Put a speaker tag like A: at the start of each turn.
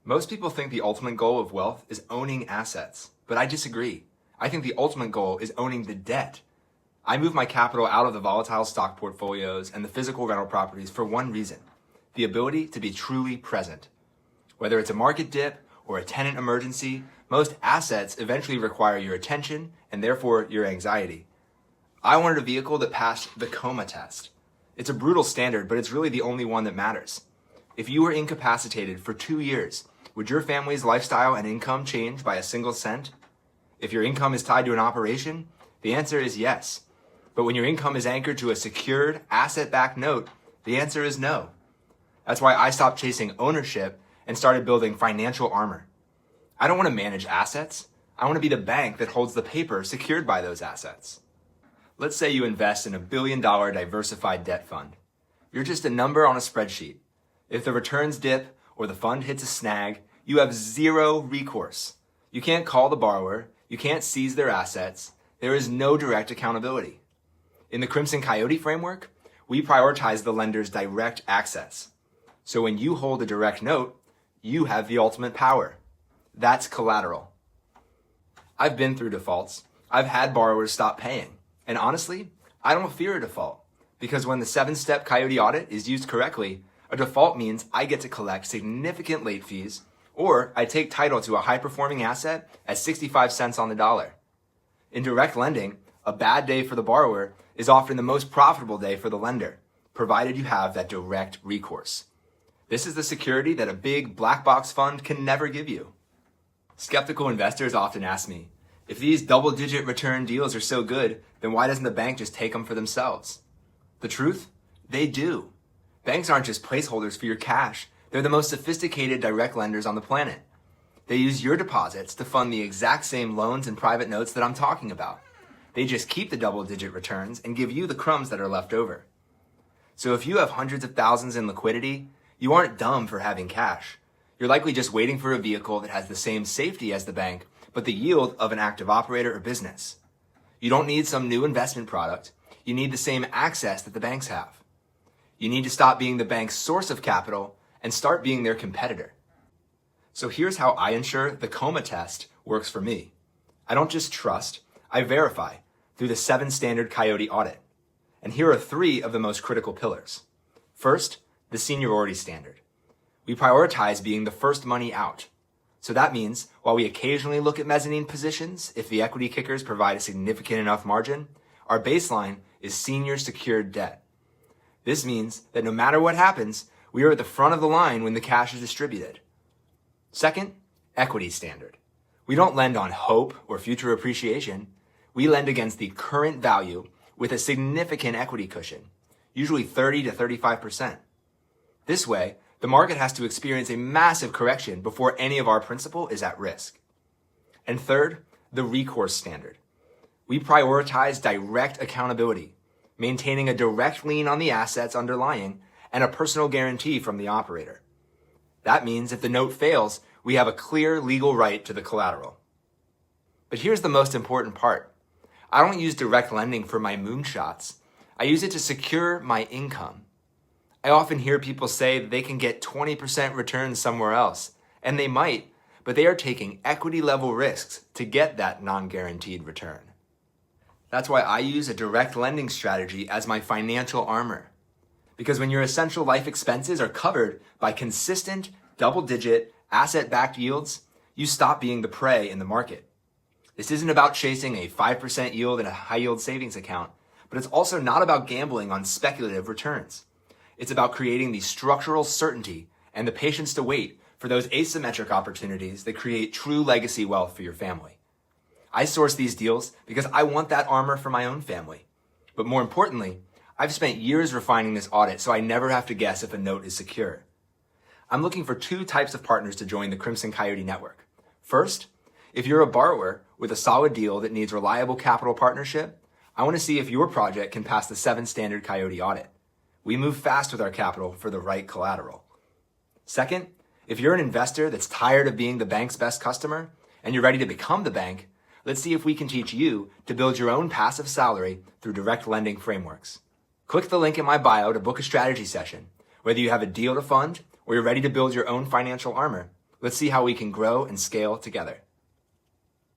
A: Most people think the ultimate goal of wealth is owning assets, but I disagree. I think the ultimate goal is owning the debt. I move my capital out of the volatile stock portfolios and the physical rental properties for one reason: the ability to be truly present. Whether it's a market dip or a tenant emergency, most assets eventually require your attention and therefore your anxiety. I wanted a vehicle that passed the Coma Test. It's a brutal standard, but it's really the only one that matters. If you were incapacitated for 2 years, would your family's lifestyle and income change by a single cent? If your income is tied to an operation, the answer is yes. But when your income is anchored to a secured, asset-backed note, the answer is no. That's why I stopped chasing ownership and started building financial armor. I don't want to manage assets. I want to be the bank that holds the paper secured by those assets. Let's say you invest in $1 billion diversified debt fund. You're just a number on a spreadsheet. If the returns dip or the fund hits a snag, you have zero recourse. You can't call the borrower. You can't seize their assets. There is no direct accountability. In the Crimson Coyote Framework, we prioritize the lender's direct access. So when you hold a direct note, you have the ultimate power. That's collateral. I've been through defaults. I've had borrowers stop paying. And honestly, I don't fear a default, because when the 7-step Coyote Audit is used correctly, a default means I get to collect significant late fees, or I take title to a high-performing asset at 65 cents on the dollar. In direct lending, a bad day for the borrower is often the most profitable day for the lender, provided you have that direct recourse. This is the security that a big black box fund can never give you. Skeptical investors often ask me, if these double-digit return deals are so good, then why doesn't the bank just take them for themselves? The truth? They do. Banks aren't just placeholders for your cash. They're the most sophisticated direct lenders on the planet. They use your deposits to fund the exact same loans and private notes that I'm talking about. They just keep the double-digit returns and give you the crumbs that are left over. So if you have hundreds of thousands in liquidity, you aren't dumb for having cash. You're likely just waiting for a vehicle that has the same safety as the bank, but the yield of an active operator or business. You don't need some new investment product. You need the same access that the banks have. You need to stop being the bank's source of capital and start being their competitor. So here's how I ensure the Coma Test works for me. I don't just trust, I verify through the 7-standard Coyote Audit. And here are 3 of the most critical pillars. First, the seniority standard. We prioritize being the first money out. So that means while we occasionally look at mezzanine positions, if the equity kickers provide a significant enough margin, our baseline is senior secured debt. This means that no matter what happens, we are at the front of the line when the cash is distributed. Second, equity standard. We don't lend on hope or future appreciation. We lend against the current value with a significant equity cushion, usually 30 to 35%. This way, the market has to experience a massive correction before any of our principal is at risk. And third, the recourse standard. We prioritize direct accountability, maintaining a direct lien on the assets underlying and a personal guarantee from the operator. That means if the note fails, we have a clear legal right to the collateral. But here's the most important part. I don't use direct lending for my moonshots. I use it to secure my income. I often hear people say that they can get 20% returns somewhere else, and they might, but they are taking equity level risks to get that non-guaranteed return. That's why I use a direct lending strategy as my financial armor. Because when your essential life expenses are covered by consistent, double-digit, asset-backed yields, you stop being the prey in the market. This isn't about chasing a 5% yield in a high-yield savings account, but it's also not about gambling on speculative returns. It's about creating the structural certainty and the patience to wait for those asymmetric opportunities that create true legacy wealth for your family. I source these deals because I want that armor for my own family. But more importantly, I've spent years refining this audit so I never have to guess if a note is secure. I'm looking for 2 types of partners to join the Crimson Coyote network. First, if you're a borrower with a solid deal that needs reliable capital partnership, I want to see if your project can pass the 7-standard Coyote Audit. We move fast with our capital for the right collateral. Second, if you're an investor that's tired of being the bank's best customer and you're ready to become the bank, let's see if we can teach you to build your own passive salary through direct lending frameworks. Click the link in my bio to book a strategy session. Whether you have a deal to fund or you're ready to build your own financial armor, Let's see how we can grow and scale together.